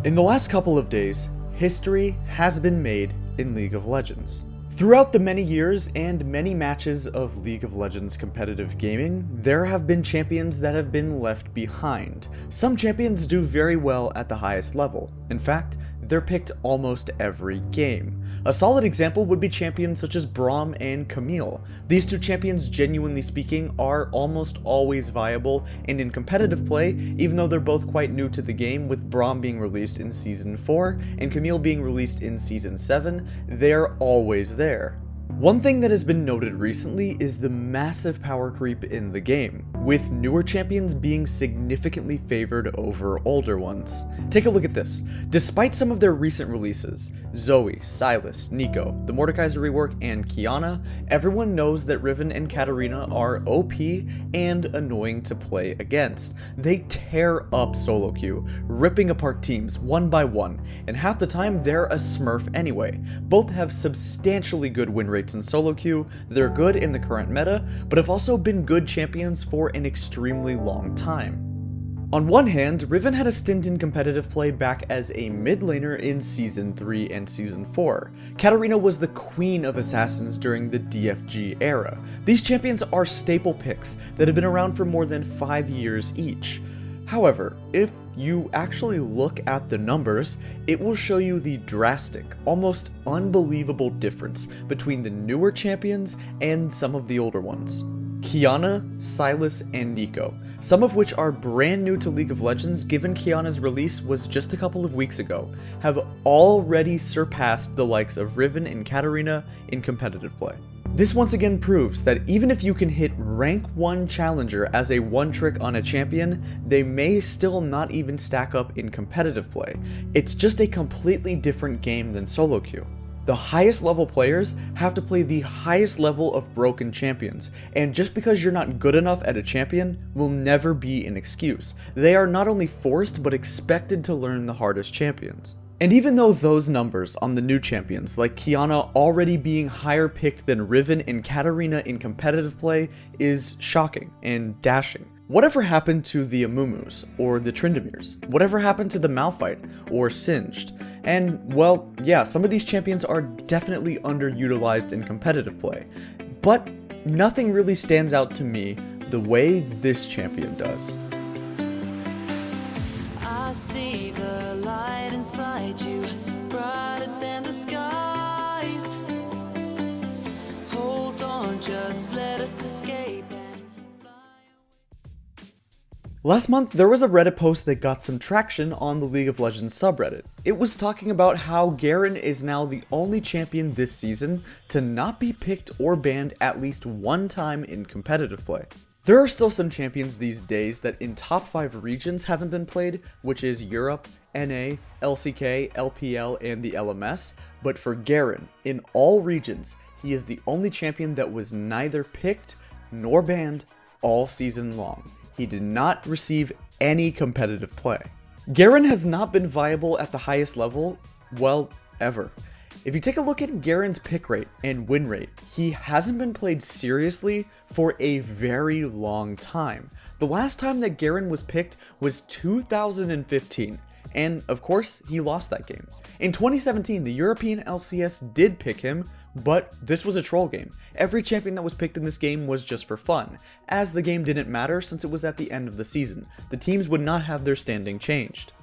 In the last couple of days, history has been made in League of Legends. Throughout the many years and many matches of League of Legends competitive gaming, there have been champions that have been left behind. Some champions do very well at the highest level. In fact, they're picked almost every game. A solid example would be champions such as Braum and Camille. These two champions, genuinely speaking, are almost always viable and in competitive play, even though they're both quite new to the game, with Braum being released in Season 4 and Camille being released in Season 7, they're always there. One thing that has been noted recently is the massive power creep in the game, with newer champions being significantly favored over older ones. Take a look at this. Despite some of their recent releases, Zoe, Sylas, Nico, the Mordekaiser rework, and Qiyana, everyone knows that Riven and Katarina are OP and annoying to play against. They tear up solo queue, ripping apart teams one by one, and half the time they're a smurf anyway. Both have substantially good win rates in solo queue, they're good in the current meta, but have also been good champions for an extremely long time. On one hand, Riven had a stint in competitive play back as a mid laner in Season 3 and Season 4. Katarina was the queen of assassins during the DFG era. These champions are staple picks that have been around for more than 5 years each. However, if you actually look at the numbers, it will show you the drastic, almost unbelievable difference between the newer champions and some of the older ones. Qiyana, Sylas, and Nico, some of which are brand new to League of Legends given Qiyana's release was just a couple of weeks ago, have already surpassed the likes of Riven and Katarina in competitive play. This once again proves that even if you can hit rank 1 challenger as a one trick on a champion, they may still not even stack up in competitive play. It's just a completely different game than solo queue. The highest level players have to play the highest level of broken champions, and just because you're not good enough at a champion will never be an excuse. They are not only forced but expected to learn the hardest champions. And even though those numbers on the new champions, like Qiyana already being higher picked than Riven and Katarina in competitive play, is shocking and dashing. Whatever happened to the Amumu's or the Trindamirs? Whatever happened to the Malphite or Singed? And well, yeah, some of these champions are definitely underutilized in competitive play, but nothing really stands out to me the way this champion does. I see the light inside you, brighter than the skies. Hold on, just let us escape. Last month, there was a Reddit post that got some traction on the League of Legends subreddit. It was talking about how Garen is now the only champion this season to not be picked or banned at least one time in competitive play. There are still some champions these days that in top 5 regions haven't been played, which is Europe, NA, LCK, LPL, and the LMS, but for Garen, in all regions, he is the only champion that was neither picked nor banned all season long. He did not receive any competitive play. Garen has not been viable at the highest level, well, ever. If you take a look at Garen's pick rate and win rate, he hasn't been played seriously for a very long time. The last time that Garen was picked was 2015, and of course, he lost that game. In 2017, the European LCS did pick him, but this was a troll game. Every champion that was picked in this game was just for fun, as the game didn't matter since it was at the end of the season. The teams would not have their standing changed.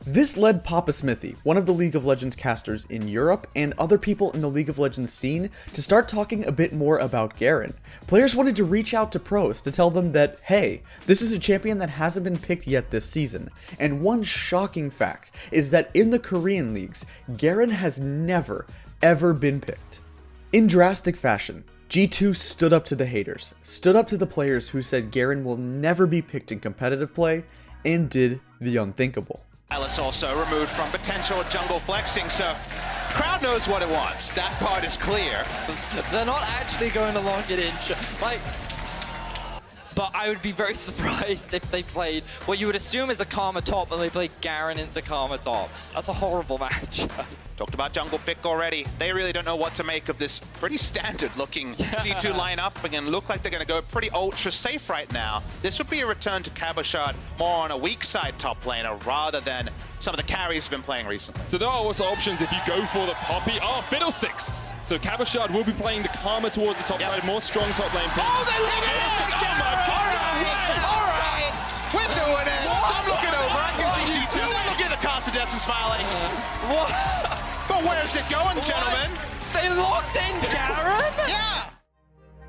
This led Papa Smithy, one of the League of Legends casters in Europe, and other people in the League of Legends scene to start talking a bit more about Garen. Players wanted to reach out to pros to tell them that, hey, this is a champion that hasn't been picked yet this season. And one shocking fact is that in the Korean leagues, Garen has never, ever been picked. In drastic fashion, G2 stood up to the haters, stood up to the players who said Garen will never be picked in competitive play, and did the unthinkable. Alice also removed from potential jungle flexing, so crowd knows what it wants. That part is clear. They're not actually going to lock it in. Like, but I would be very surprised if they played what you would assume is a Karma top and they played Garen into Karma top. That's a horrible match. Talked about jungle pick already. They really don't know what to make of this pretty standard looking G2 lineup. Again, look like they're going to go pretty ultra safe right now. This would be a return to Cabochard more on a weak side top laner rather than some of the carries have been playing recently. So there are also options if you go for the Poppy. Oh, Fiddlesticks! So Cabochard will be playing the Karma towards the top side, more strong top lane. Oh, they love it! Oh my god! All right, we're doing it! I'm looking over, I can see G2. They're looking at the Carsadess and smiling. What? But where's it going, gentlemen? They locked in Garen? Yeah!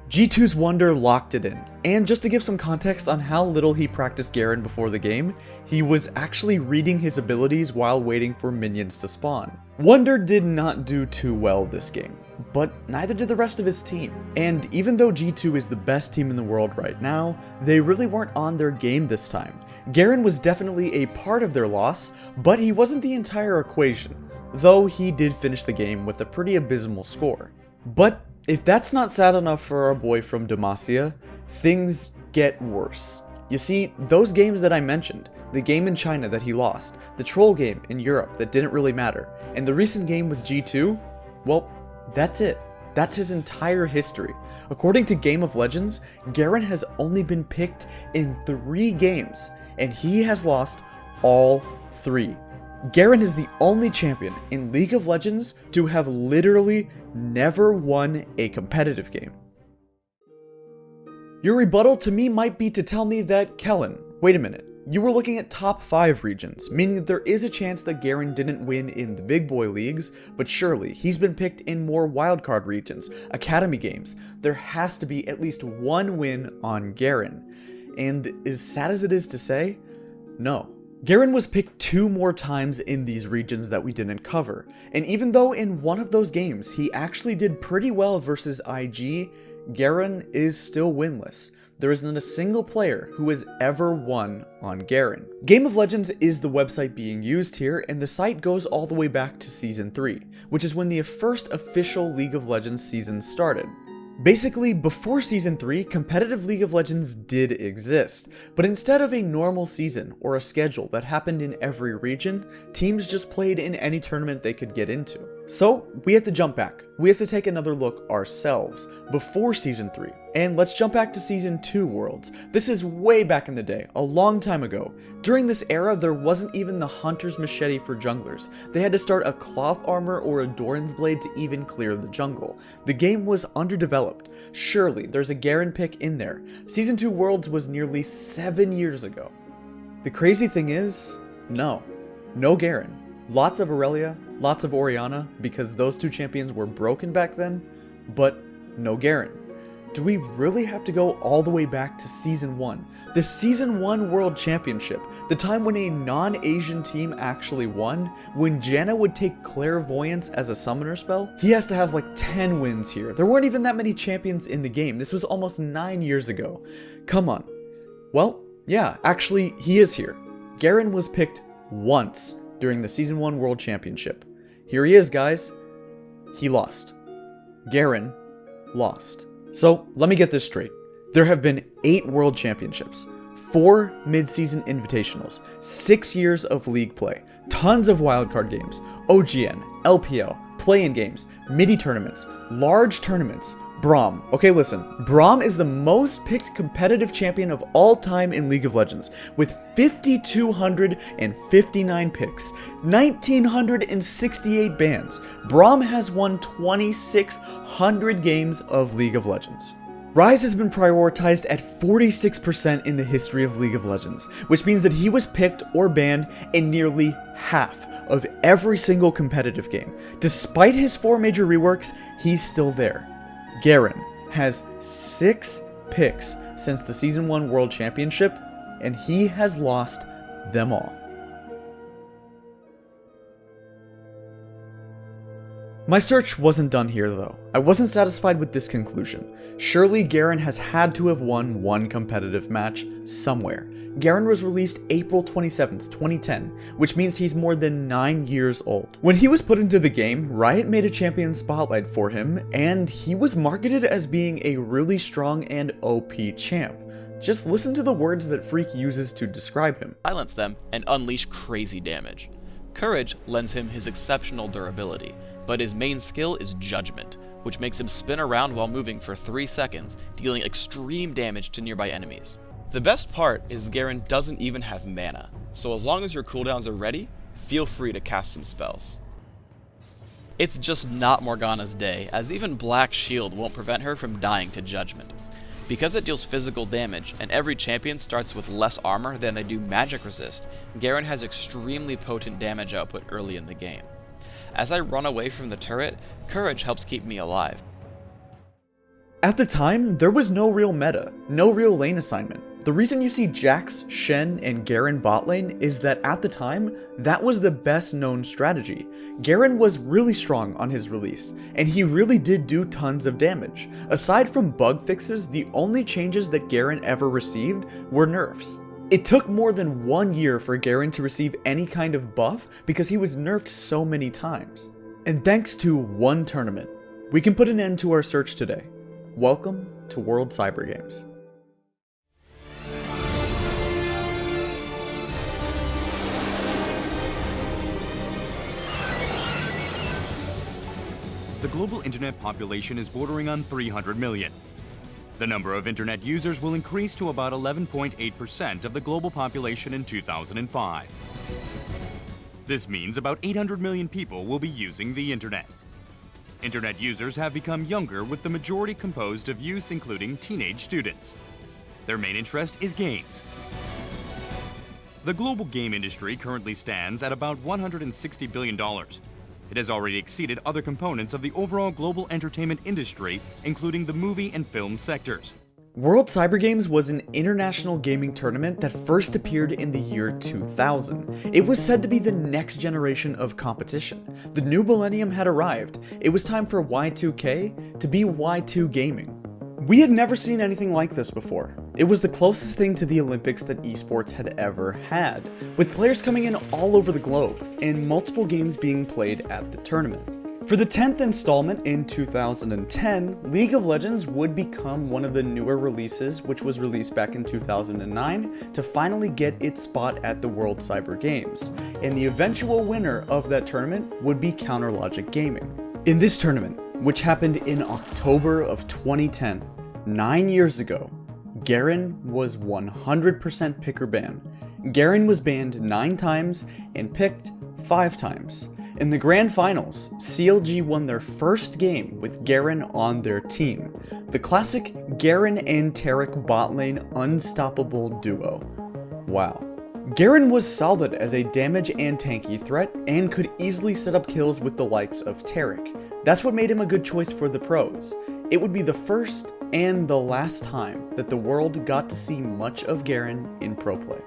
G2's Wonder locked it in, and just to give some context on how little he practiced Garen before the game, he was actually reading his abilities while waiting for minions to spawn. Wonder did not do too well this game, but neither did the rest of his team. And even though G2 is the best team in the world right now, they really weren't on their game this time. Garen was definitely a part of their loss, but he wasn't the entire equation, though he did finish the game with a pretty abysmal score. But if that's not sad enough for our boy from Demacia, things get worse. You see, those games that I mentioned, the game in China that he lost, the troll game in Europe that didn't really matter, and the recent game with G2, well, that's it. That's his entire history. According to Game of Legends, Garen has only been picked in 3 games, and he has lost all 3. Garen is the only champion in League of Legends to have literally never won a competitive game. Your rebuttal to me might be to tell me that, Kellen, wait a minute, you were looking at top 5 regions, meaning that there is a chance that Garen didn't win in the big boy leagues, but surely he's been picked in more wildcard regions, academy games. There has to be at least one win on Garen. And as sad as it is to say, no. Garen was picked 2 more times in these regions that we didn't cover, and even though in one of those games he actually did pretty well versus IG, Garen is still winless. There isn't a single player who has ever won on Garen. Game of Legends is the website being used here, and the site goes all the way back to Season 3, which is when the first official League of Legends season started. Basically, before Season 3, competitive League of Legends did exist, but instead of a normal season or a schedule that happened in every region, teams just played in any tournament they could get into. So, we have to jump back. We have to take another look ourselves, before Season 3. And let's jump back to Season 2 Worlds. This is way back in the day, a long time ago. During this era, there wasn't even the Hunter's Machete for junglers. They had to start a Cloth Armor or a Doran's Blade to even clear the jungle. The game was underdeveloped. Surely, there's a Garen pick in there. Season 2 Worlds was nearly 7 years ago. The crazy thing is, no Garen. Lots of Aurelia, lots of Orianna, because those 2 champions were broken back then, but no Garen. Do we really have to go all the way back to Season 1? The Season 1 World Championship, the time when a non-Asian team actually won, when Janna would take Clairvoyance as a summoner spell? He has to have like 10 wins here. There weren't even that many champions in the game. This was almost 9 years ago. Come on. Well, yeah, actually, he is here. Garen was picked once during the Season 1 World Championship. Here he is, guys. He lost. Garen lost. So, let me get this straight. There have been 8 World Championships, 4 mid-season invitationals, 6 years of league play, tons of wildcard games, OGN, LPL, play-in games, midi tournaments, large tournaments, Braum. Okay, listen, Braum is the most picked competitive champion of all time in League of Legends, with 5,259 picks, 1,968 bans. Braum has won 2,600 games of League of Legends. Ryze has been prioritized at 46% in the history of League of Legends, which means that he was picked or banned in nearly half of every single competitive game. Despite his 4 major reworks, he's still there. Garen has 6 picks since the Season 1 World Championship, and he has lost them all. My search wasn't done here though. I wasn't satisfied with this conclusion. Surely Garen has had to have won one competitive match somewhere. Garen was released April 27th, 2010, which means he's more than 9 years old. When he was put into the game, Riot made a champion spotlight for him, and he was marketed as being a really strong and OP champ. Just listen to the words that Freak uses to describe him. Silence them, and unleash crazy damage. Courage lends him his exceptional durability, but his main skill is Judgment, which makes him spin around while moving for 3 seconds, dealing extreme damage to nearby enemies. The best part is Garen doesn't even have mana, so as long as your cooldowns are ready, feel free to cast some spells. It's just not Morgana's day, as even Black Shield won't prevent her from dying to Judgment. Because it deals physical damage, and every champion starts with less armor than they do magic resist, Garen has extremely potent damage output early in the game. As I run away from the turret, Courage helps keep me alive. At the time, there was no real meta, no real lane assignment. The reason you see Jax, Shen, and Garen bot lane is that at the time, that was the best known strategy. Garen was really strong on his release, and he really did do tons of damage. Aside from bug fixes, the only changes that Garen ever received were nerfs. It took more than 1 year for Garen to receive any kind of buff because he was nerfed so many times. And thanks to one tournament, we can put an end to our search today. Welcome to World Cyber Games. The global internet population is bordering on 300 million. The number of internet users will increase to about 11.8% of the global population in 2005. This means about 800 million people will be using the internet. Internet users have become younger, with the majority composed of youth, including teenage students. Their main interest is games. The global game industry currently stands at about $160 billion. It has already exceeded other components of the overall global entertainment industry, including the movie and film sectors. World Cyber Games was an international gaming tournament that first appeared in the year 2000. It was said to be the next generation of competition. The new millennium had arrived. It was time for Y2K to be Y2 gaming. We had never seen anything like this before. It was the closest thing to the Olympics that esports had ever had, with players coming in all over the globe, and multiple games being played at the tournament. For the 10th installment in 2010, League of Legends would become one of the newer releases, which was released back in 2009, to finally get its spot at the World Cyber Games, and the eventual winner of that tournament would be Counterlogic Gaming. In this tournament, which happened in October of 2010, 9 years ago, Garen was 100% pick or ban. Garen was banned 9 times and picked 5 times. In the grand finals, CLG won their first game with Garen on their team. The classic Garen and Taric bot lane unstoppable duo. Wow. Garen was solid as a damage and tanky threat and could easily set up kills with the likes of Taric. That's what made him a good choice for the pros. It would be the first and the last time that the world got to see much of Garen in pro play.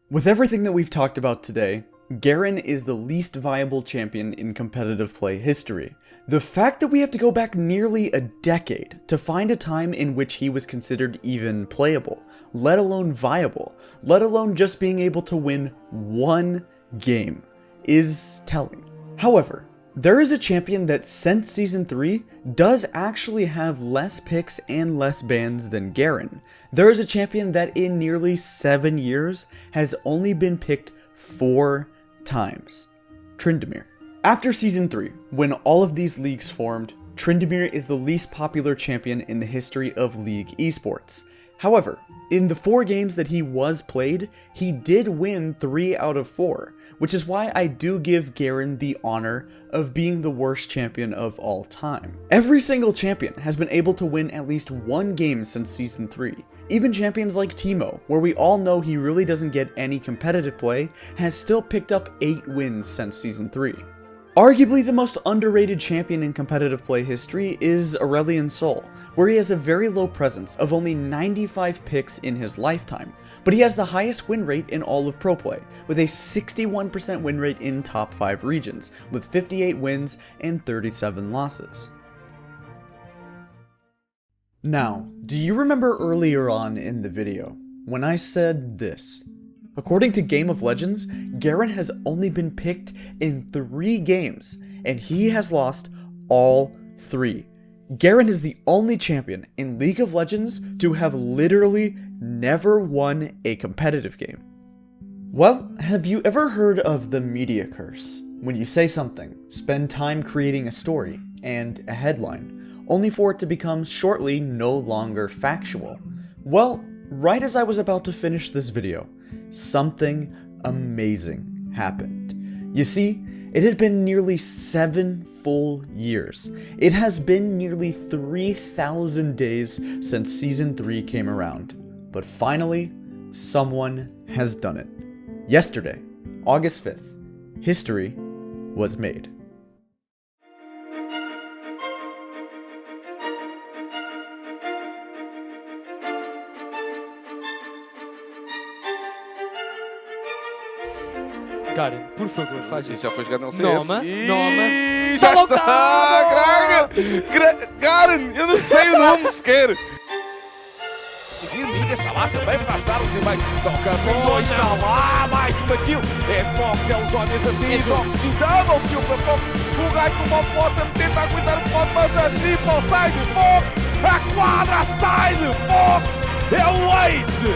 With everything that we've talked about today, Garen is the least viable champion in competitive play history. The fact that we have to go back nearly a decade to find a time in which he was considered even playable, let alone viable, let alone just being able to win one game, is telling. However, there is a champion that since Season 3 does actually have less picks and less bans than Garen. There is a champion that in nearly 7 years has only been picked 4 times. Tryndamere. After Season 3, when all of these leagues formed, Tryndamere is the least popular champion in the history of League Esports. However, in the 4 games that he was played, he did win 3 out of 4, which is why I do give Garen the honor of being the worst champion of all time. Every single champion has been able to win at least 1 game since Season 3. Even champions like Teemo, where we all know he really doesn't get any competitive play, has still picked up 8 wins since Season 3. Arguably the most underrated champion in competitive play history is Aurelion Sol, where he has a very low presence of only 95 picks in his lifetime, but he has the highest win rate in all of pro play, with a 61% win rate in top 5 regions, with 58 wins and 37 losses. Now, do you remember earlier on in the video, when I said this? According to Game of Legends, Garen has only been picked in 3 games, and he has lost all 3. Garen is the only champion in League of Legends to have literally never won a competitive game. Well, have you ever heard of the media curse? When you say something, spend time creating a story and a headline, only for it to become shortly no longer factual. Well, right as I was about to finish this video, something amazing happened. You see, it had been nearly 7 full years. It has been nearly 3,000 days since Season 3 came around. But finally, someone has done it. Yesterday, August 5th, history was made. Garen, por favor, faz E isso. já foi jogado no CS. Noma, Noma. E já está! Garen! Eu não sei o nome sequer! Virmídia está lá também para ajudar o teammate. Toca bom, está lá, mais uma kill. É Fox, é os olhos assim. Fox, double kill para Fox. O raio do Bob Blossom tenta aguentar o pote, mas a triple sai de Fox. A quadra sai de Fox. É o ace.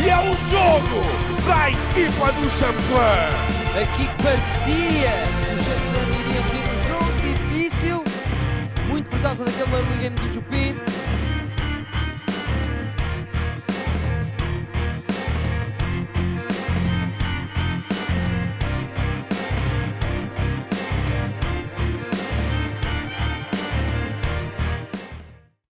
E é o jogo para a equipa do Champlain. Aqui que parecia que o Champlain iria ter um jogo difícil, muito por causa daquele early game do Jupi.